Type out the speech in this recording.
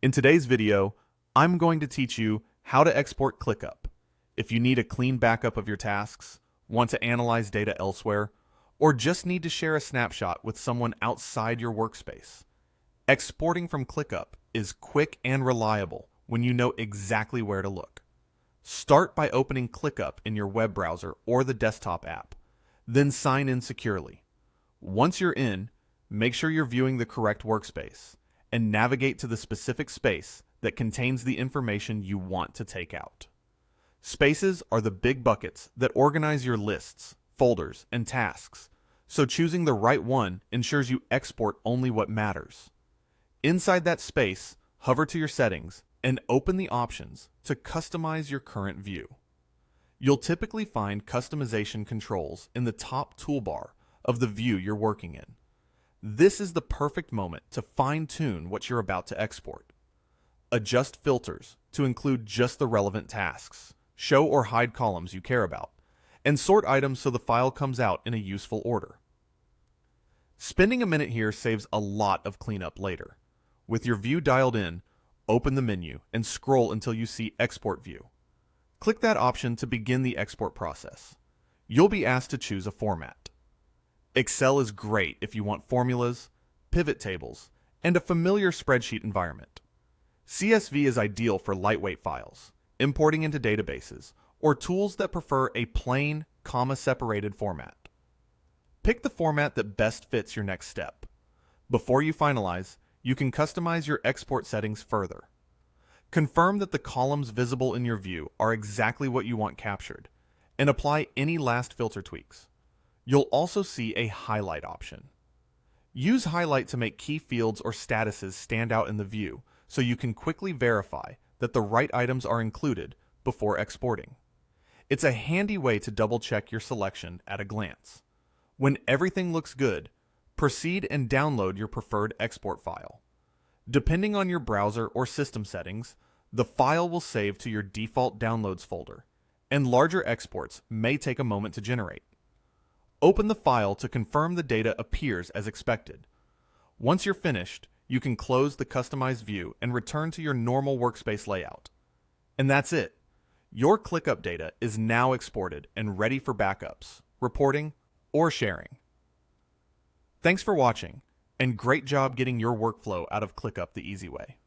In today's video, I'm going to teach you how to export ClickUp. If you need a clean backup of your tasks, want to analyze data elsewhere, or just need to share a snapshot with someone outside your workspace, exporting from ClickUp is quick and reliable when you know exactly where to look. Start by opening ClickUp in your web browser or the desktop app, then sign in securely. Once you're in, make sure you're viewing the correct workspace and navigate to the specific space that contains the information you want to take out. Spaces are the big buckets that organize your lists, folders, and tasks, so choosing the right one ensures you export only what matters. Inside that space, hover to your settings and open the options to customize your current view. You'll typically find customization controls in the top toolbar of the view you're working in. This is the perfect moment to fine-tune what you're about to export. Adjust filters to include just the relevant tasks, show or hide columns you care about, and sort items so the file comes out in a useful order. Spending a minute here saves a lot of cleanup later. With your view dialed in, open the menu and scroll until you see Export View. Click that option to begin the export process. You'll be asked to choose a format. Excel is great if you want formulas, pivot tables, and a familiar spreadsheet environment. CSV is ideal for lightweight files, importing into databases, or tools that prefer a plain, comma-separated format. Pick the format that best fits your next step. Before you finalize, you can customize your export settings further. Confirm that the columns visible in your view are exactly what you want captured, and apply any last filter tweaks. You'll also see a highlight option. Use highlight to make key fields or statuses stand out in the view so you can quickly verify that the right items are included before exporting. It's a handy way to double-check your selection at a glance. When everything looks good, proceed and download your preferred export file. Depending on your browser or system settings, the file will save to your default downloads folder, and larger exports may take a moment to generate. Open the file to confirm the data appears as expected. Once you're finished, you can close the customized view and return to your normal workspace layout. And that's it. Your ClickUp data is now exported and ready for backups, reporting, or sharing. Thanks for watching, and great job getting your workflow out of ClickUp the easy way.